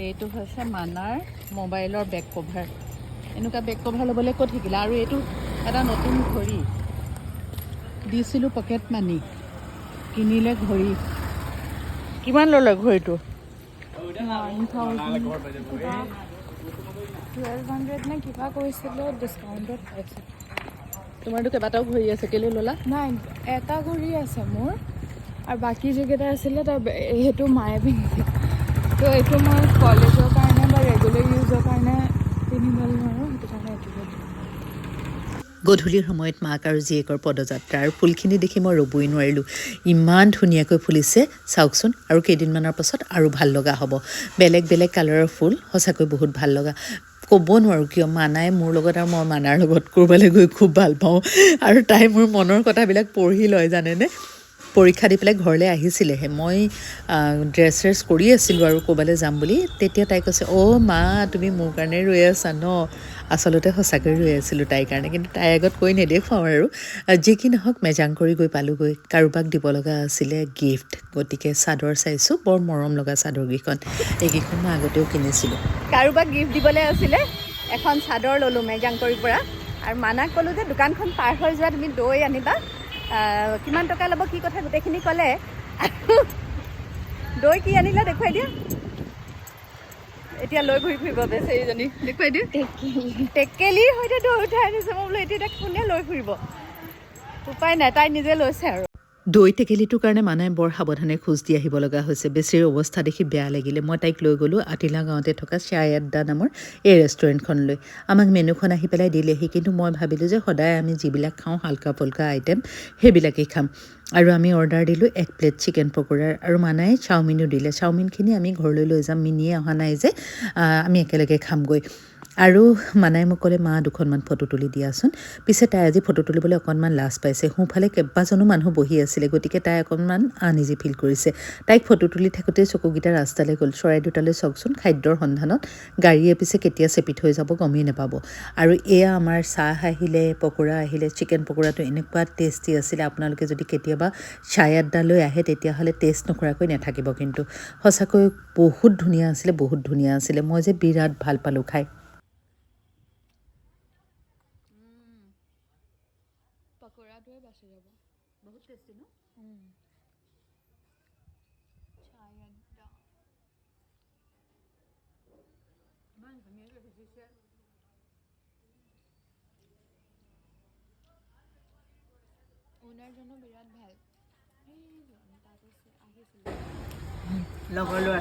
এইটো হৈছে মানাৰ মোবাইলৰ বেক কভাৰ। এনেকুৱা বেক কভাৰ ল'বলৈ ক'ত শিকিলা? আৰু এইটো এটা নতুন ঘড়ী দিছিলোঁ, পকেট মানি কিনিলে ঘড়ী। কিমান ল'লে ঘড়ীটো? 1200 নে কিবা কৈছিলে, ডিছকাউণ্টত পাইছোঁ। তোমাৰতো কেইবাটাও ঘড়ী আছে, কেলৈ ল'লা? নাই, এটা ঘড়ী আছে মোৰ, আৰু বাকী যিকেইটা আছিলে সেইটো মায়ে পিন্ধিলে। তো এইটো মই কলেজৰ কাৰণে বা ৰেগুলাৰ ইউজৰ কাৰণে পিন্ধিব নোৱাৰোঁ, সেইটো কাৰণে এইটো ল'লোঁ। গধূলিৰ সময়ত মাক আৰু জীয়েকৰ পদযাত্ৰা, আৰু ফুলখিনি দেখি মই ৰ'বই নোৱাৰিলোঁ। ইমান ধুনীয়াকৈ ফুলিছে চাওকচোন, আৰু কেইদিনমানৰ পাছত আৰু ভাল লগা হ'ব। বেলেগ বেলেগ কালাৰৰ ফুল, সঁচাকৈ বহুত ভাল লগা। ক'ব নোৱাৰোঁ কিয় মানাই মোৰ লগত আৰু মই মানাৰ লগত ক'ৰবালৈ গৈ খুব ভাল পাওঁ, আৰু তাই মোৰ মনৰ কথাবিলাক পঢ়ি লয় জানেনে। পৰীক্ষা দি পেলাই ঘৰলৈ আহিছিলেহে, মই ড্ৰেছ কৰি আছিলোঁ আৰু ক'ৰবালৈ যাম বুলি। তেতিয়া তাই কৈছে, অ' মা তুমি মোৰ কাৰণে ৰৈ আছা ন? আচলতে সঁচাকৈ ৰৈ আছিলোঁ তাইৰ কাৰণে, কিন্তু তাইৰ আগত কৈ নেদেখুৱাওঁ আৰু। যি কি নহওক মেজাংকৰি গৈ পালোঁগৈ। কাৰোবাক দিব লগা আছিলে গিফ্ট, গতিকে চাদৰ চাইছোঁ, বৰ মৰম লগা চাদৰকেইখন। এইকেইখন মই আগতেও কিনিছিলোঁ। কাৰোবাক গিফ্ট দিবলৈ আছিলে, এখন চাদৰ ল'লোঁ মেজাংকৰিৰ পৰা। আৰু মানাক ক'লোঁ যে দোকানখন পাৰ হৈ যোৱা, তুমি দৈ আনিবা, কিমান টকা ল'ব কি কথা গোটেইখিনি ক'লে। দৈ কি আনিলে দেখুৱাই দিয়া। এতিয়া লৈ ঘূৰি ফুৰিব বেচেৰীজনী, দেখুৱাই দিওঁ। টেকেলিৰ সৈতে দৈ উঠাই আনিছে। মই বোলো এতিয়া কোনে লৈ ফুৰিব, উপায় নাই, তাই নিজে লৈছে আৰু। দৈ টেকেলিটোৰ কাৰণে মানাই বৰ সাৱধানে খোজ দি আহিব লগা হৈছে। বেছিৰ অৱস্থা দেখি বেয়া লাগিলে। মই তাইক লৈ গ'লোঁ আতিলা গাঁৱতে থকা চাই আড্ডা নামৰ এই ৰেষ্টুৰেণ্টখনলৈ। আমাক মেনুখন আহি পেলাই দিলেহি, কিন্তু মই ভাবিলোঁ যে সদায় আমি যিবিলাক খাওঁ হালকা ফুলকা আইটেম, সেইবিলাকেই খাম। আৰু আমি অৰ্ডাৰ দিলোঁ 1 প্লেট চিকেন পকোৰাৰ, আৰু মানাই চাওমিনো দিলে। চাওমিনখিনি আমি ঘৰলৈ লৈ যাম, মিনিয়ে অহা নাই যে, আমি একেলগে খামগৈ। আৰু মানাই মোক ক'লে, মা দুখনমান ফটো তুলি দিয়াচোন। পিছে তাই আজি ফটো তুলিবলৈ অকণমান লাজ পাইছে। সোঁফালে কেইবাজনো মানুহ বহি আছিলে, গতিকে তাই অকণমান আনইজি ফিল কৰিছে। তাইক ফটো তুলি থাকোঁতেই চকুকেইটা ৰাস্তালৈ গ'ল। চৰাই দুটালৈ চাওকচোন, খাদ্যৰ সন্ধানত গাড়ীয়ে পিছে কেতিয়া চেপি থৈ যাব গমেই নাপাব। আৰু এয়া আমাৰ চাহ আহিলে, পকোৰা আহিলে। চিকেন পকোৰাটো এনেকুৱা টেষ্টি আছিলে, আপোনালোকে যদি কেতিয়াবা চাই আড্ডালৈ আহে তেতিয়াহ'লে টেষ্ট নকৰাকৈ নাথাকিব। কিন্তু সঁচাকৈ বহুত ধুনীয়া আছিলে, বহুত ধুনীয়া আছিলে। মই যে বিৰাট ভাল পালোঁ খাই। পকোৰাটোৱে বাচি যাব। বহুত টেষ্টি ন? চাই আড্ডা। ইমান ধুনীয়াকৈ ভিজিছে। অ'নাৰজনো বিৰাট ভাল। এই তাত আহিছিলে লগৰ ল'ৰা